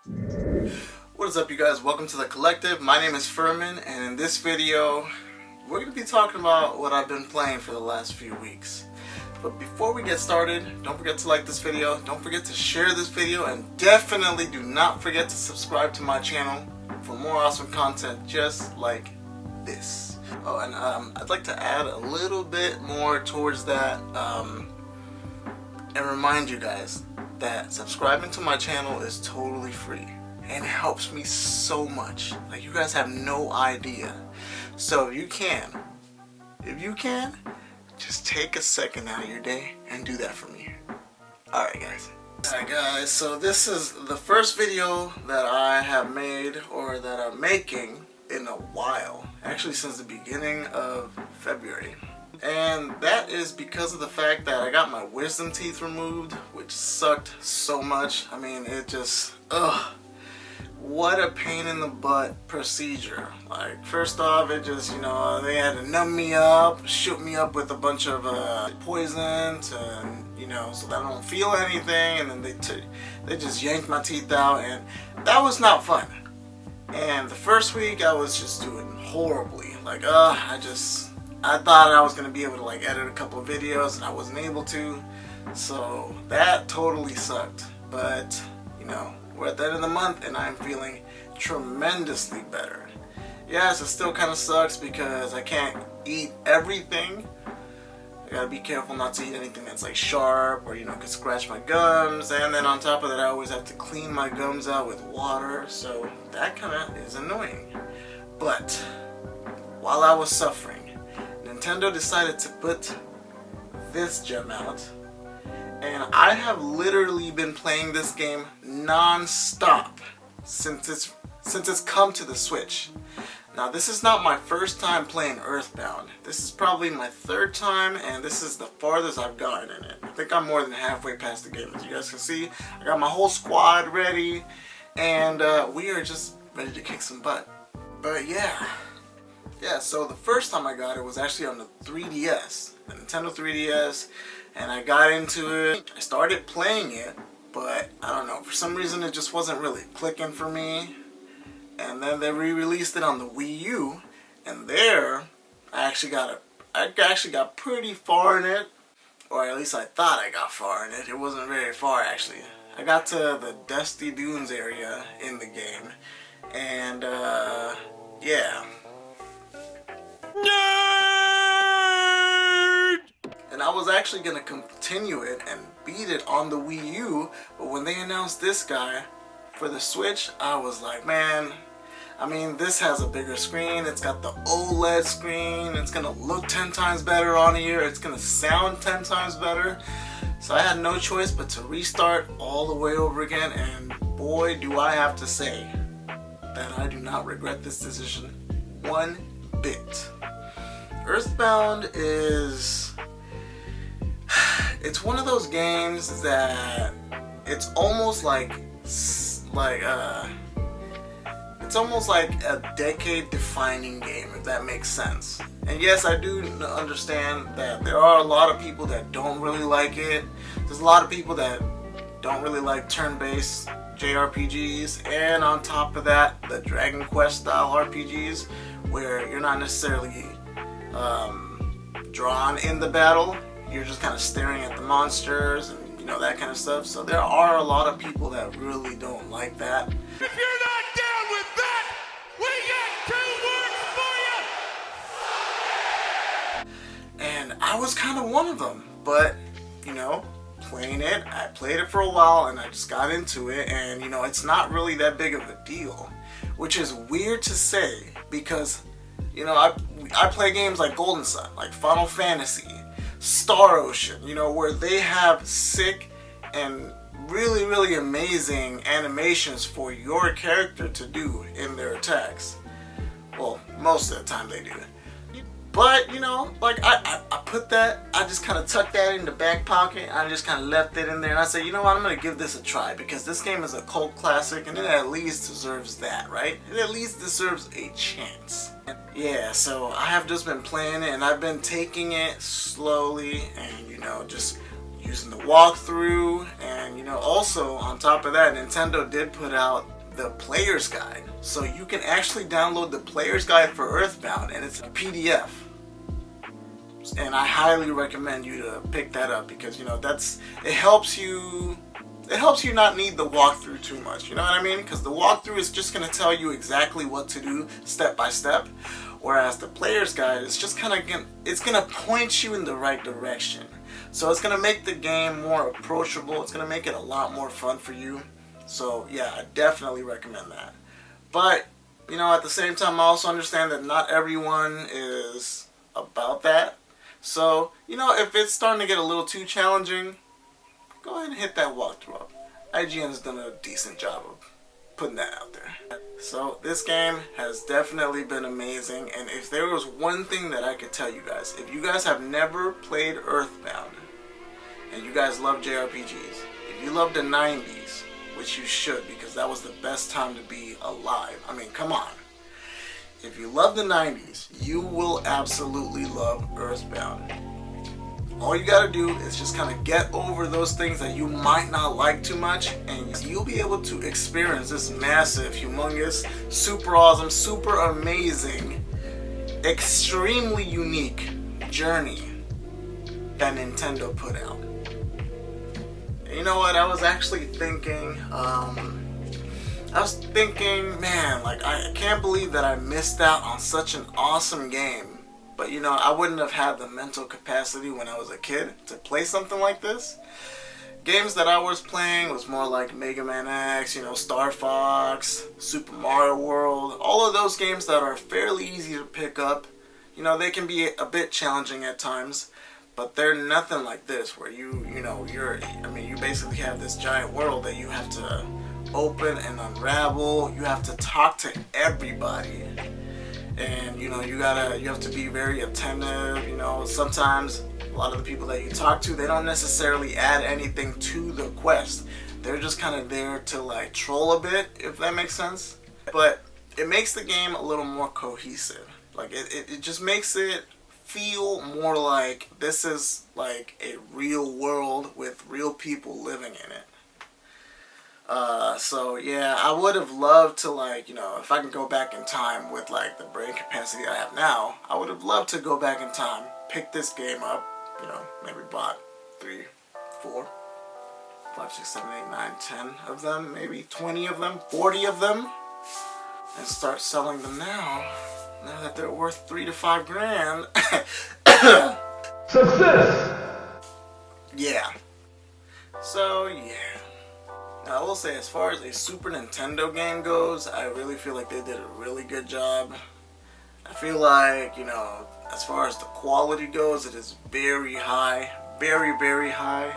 What is up, you guys? Welcome to the collective. My name is Furman, and in this video we're going to be talking about what I've been playing for the last few weeks. But before we get started, don't forget to like this video, don't forget to share this video, and definitely do not forget to subscribe to my channel for more awesome content just like this. Oh, and I'd like to add a little bit more towards that and remind you guys that subscribing to my channel is totally free and it helps me so much. Like, you guys have no idea. So if you can, just take a second out of your day and do that for me. Alright guys, so this is the first video that I have made, or that I'm making, in a while. Actually since the beginning of February. And that is because of the fact that I got my wisdom teeth removed, which sucked so much. I mean, it just, what a pain in the butt procedure. Like, first off, it just, they had to numb me up, shoot me up with a bunch of poison to, so that I don't feel anything, and then they just yanked my teeth out, and that was not fun. And the first week I was just doing horribly. Like, I thought I was going to be able to edit a couple of videos, and I wasn't able to. So that totally sucked. But, we're at the end of the month and I'm feeling tremendously better. Yes, it still kind of sucks because I can't eat everything. I gotta be careful not to eat anything that's sharp or could scratch my gums. And then on top of that, I always have to clean my gums out with water. So that kind of is annoying. But while I was suffering, Nintendo decided to put this gem out. And I have literally been playing this game non-stop since it's come to the Switch. Now, this is not my first time playing EarthBound. This is probably my third time, and this is the farthest I've gotten in it. I think I'm more than halfway past the game. As you guys can see, I got my whole squad ready, and we are just ready to kick some butt. But yeah, so the first time I got it was actually on the 3DS, the Nintendo 3DS. And I got into it, I started playing it, but I don't know, for some reason it just wasn't really clicking for me. And then they re-released it on the Wii U, and there I actually got pretty far in it, or at least I thought I got far in it. It wasn't very far actually. I got to the Dusty Dunes area in the game, and yeah. And I was actually going to continue it and beat it on the Wii U, but when they announced this guy for the Switch, I was like, man, I mean, this has a bigger screen, it's got the OLED screen, it's going to look 10 times better on here, it's going to sound 10 times better. So I had no choice but to restart all the way over again, and boy, do I have to say that I do not regret this decision one bit. EarthBound is... it's one of those games that it's almost like it's almost like a decade-defining game, if that makes sense. And yes, I do understand that there are a lot of people that don't really like it. There's a lot of people that don't really like turn-based JRPGs, and on top of that, the Dragon Quest style RPGs, where you're not necessarily drawn in the battle. You're just kind of staring at the monsters and that kind of stuff. So there are a lot of people that really don't like that. If you're not down with that, we got 2 words for you. And I was kind of one of them, but playing it, I played it for a while and I just got into it, and it's not really that big of a deal, which is weird to say because I play games like Golden Sun, like Final Fantasy, Star Ocean, where they have sick and really, really amazing animations for your character to do in their attacks. Well, most of the time they do. But, I put that, I just kind of tucked that in the back pocket. I just kind of left it in there, and I said, you know what, I'm going to give this a try because this game is a cult classic and it at least deserves that, right? It at least deserves a chance. Yeah, so I have just been playing it, and I've been taking it slowly and, just using the walkthrough. And, also, on top of that, Nintendo did put out the player's guide. So you can actually download the player's guide for EarthBound, and it's a PDF. And I highly recommend you to pick that up, because you know it helps you not need the walkthrough too much, you know what I mean? Because the walkthrough is just going to tell you exactly what to do step by step, whereas the player's guide is just kind of it's going to point you in the right direction. So it's going to make the game more approachable. It's going to make it a lot more fun for you. So yeah, I definitely recommend that. But you know, at the same time, I also understand that not everyone is about that. So you know, if it's starting to get a little too challenging, go ahead and hit that walkthrough up. IGN has done a decent job of putting that out there. So this game has definitely been amazing, and if there was one thing that I could tell you guys, if you guys have never played EarthBound and you guys love JRPGs, if you love the 90s, which you should, because that was the best time to be alive. I mean, come on. If you love the 90s, you will absolutely love EarthBound. All you gotta do is just kind of get over those things that you might not like too much, and you'll be able to experience this massive, humongous, super awesome, super amazing, extremely unique journey that Nintendo put out. And you know what? I was actually thinking, man, like, I can't believe that I missed out on such an awesome game. But you know, I wouldn't have had the mental capacity when I was a kid to play something like this. Games that I was playing was more like Mega Man X, you know, Star Fox, Super Mario World, all of those games that are fairly easy to pick up. You know, they can be a bit challenging at times, but they're nothing like this, where you basically have this giant world that you have to open and unravel. You have to talk to everybody. And you know, you have to be very attentive. You know, sometimes a lot of the people that you talk to, they don't necessarily add anything to the quest. They're just kind of there to like troll a bit, if that makes sense. But it makes the game a little more cohesive. Like it just makes it feel more like this is like a real world with real people living in it. So yeah, I would have loved to, like, you know, if I can go back in time with like the brain capacity I have now, I would have loved to go back in time, pick this game up, you know, maybe bought 3, 4, 5, 6, 7, 8, 9, 10 of them, maybe 20 of them, 40 of them, and start selling them now that they're worth $3 to $5 grand. Success! Yeah. So yeah. Now, I will say, as far as a Super Nintendo game goes, I really feel like they did a really good job. I feel like, you know, as far as the quality goes, it is very high. Very, very high.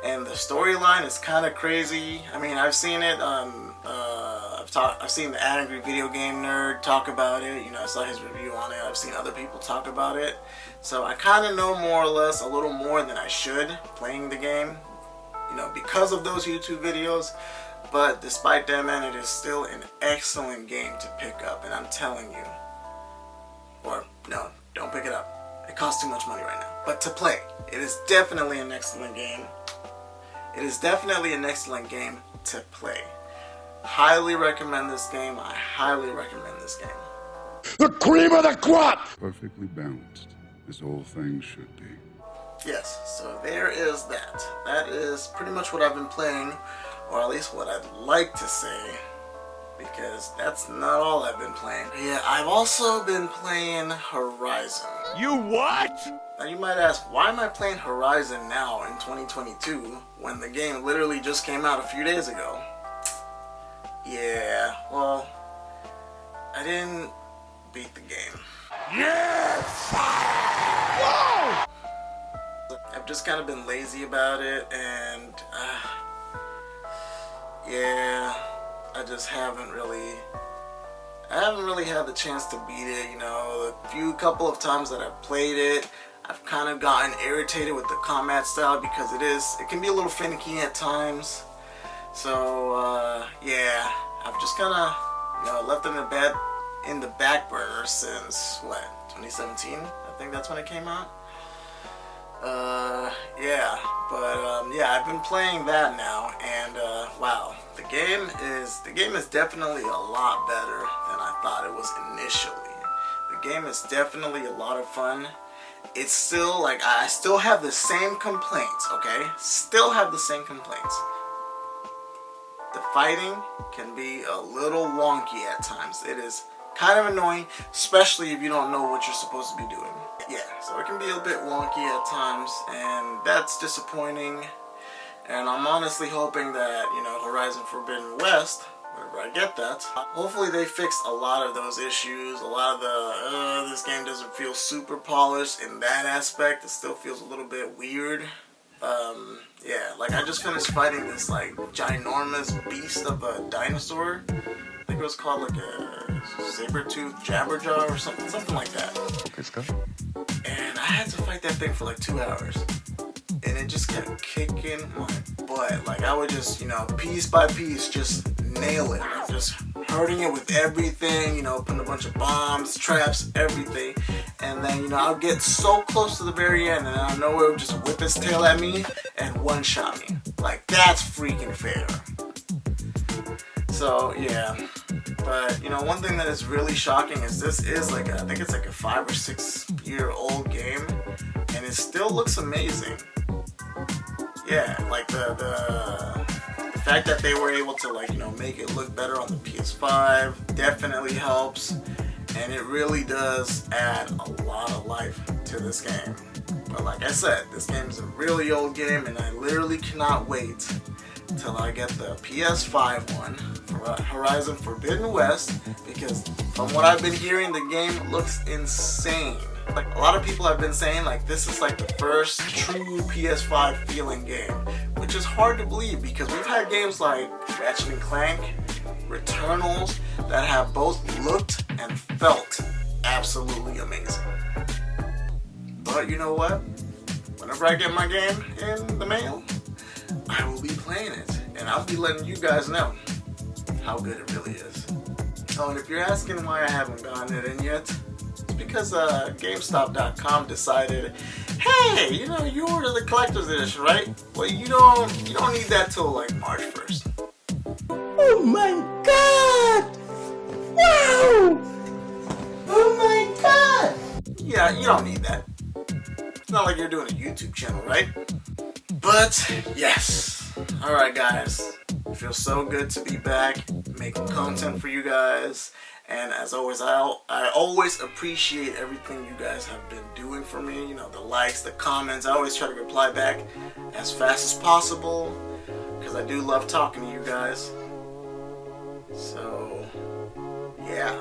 And the storyline is kind of crazy. I mean, I've seen it on, I've seen the Angry Video Game Nerd talk about it. You know, I saw his review on it. I've seen other people talk about it. So I kind of know more or less a little more than I should playing the game. You know, because of those YouTube videos. But despite that, man, it is still an excellent game to pick up, and I'm telling you, or no, don't pick it up, it costs too much money right now, but to play, it is definitely an excellent game. It is definitely an excellent game to play. Highly recommend this game. I highly recommend this game. The cream of the crop! Perfectly balanced, as all things should be. Yes, so there is that. That is pretty much what I've been playing, or at least what I'd like to say, because that's not all I've been playing. Yeah, I've also been playing Horizon. You what? Now you might ask, why am I playing Horizon now in 2022 when the game literally just came out a few days ago? Yeah, well, I didn't beat the game. Yes! Whoa! I've just kind of been lazy about it, and yeah, I just haven't really had the chance to beat it. You know, the couple of times that I've played it, I've kind of gotten irritated with the combat style because it can be a little finicky at times. So yeah, I've just kind of, you know, left it in the back burner since what, 2017? I think that's when it came out. Yeah, but yeah, I've been playing that now, and wow, the game is definitely a lot better than I thought it was initially. The game is definitely a lot of fun. It's still like I still have the same complaints, okay? Still have the same complaints. The fighting can be a little wonky at times. It is kind of annoying, especially if you don't know what you're supposed to be doing. Yeah, so it can be a bit wonky at times, and that's disappointing. And I'm honestly hoping that, you know, Horizon Forbidden West, whenever I get that, hopefully they fixed a lot of those issues. A lot of the, this game doesn't feel super polished in that aspect. It still feels a little bit weird. Yeah, like I just finished fighting this like ginormous beast of a dinosaur. I think it was called like a saber-tooth jabberjaw or something like that. And I had to fight that thing for like 2 hours. And it just kept kicking my butt. Like I would just, you know, piece by piece just nail it. Like just hurting it with everything, you know, putting a bunch of bombs, traps, everything. And then, you know, I'll get so close to the very end and out of nowhere it would just whip its tail at me and one-shot me. Like that's freaking fair. So yeah. But, you know, one thing that is really shocking is this is like I think it's like a 5 or 6 year old game, and it still looks amazing. Yeah, like the fact that they were able to, like, you know, make it look better on the PS5 definitely helps, and it really does add a lot of life to this game. But like I said, this game is a really old game, and I literally cannot wait till I get the PS5 one for Horizon Forbidden West, because from what I've been hearing, the game looks insane. Like a lot of people have been saying like this is like the first true PS5 feeling game, which is hard to believe because we've had games like Ratchet and Clank, Returnals that have both looked and felt absolutely amazing. But you know what? Whenever I get my game in the mail, I will be playing it, and I'll be letting you guys know how good it really is. Oh, and if you're asking why I haven't gotten it in yet, it's because GameStop.com decided, hey, you know, you order the collector's edition, right? Well, you don't need that till like March 1st. Oh my God! Wow! Oh my God! Yeah, you don't need that. It's not like you're doing a YouTube channel, right? But yes, alright guys, it feels so good to be back making content for you guys, and as always, I always appreciate everything you guys have been doing for me, you know, the likes, the comments. I always try to reply back as fast as possible because I do love talking to you guys. So yeah,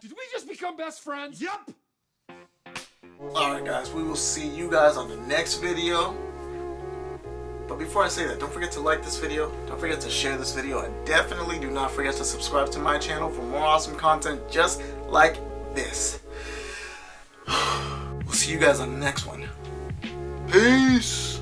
Did we just become best friends? Yup! alright guys, we will see you guys on the next video. But before I say that, don't forget to like this video, don't forget to share this video, and definitely do not forget to subscribe to my channel for more awesome content just like this. We'll see you guys on the next one. Peace!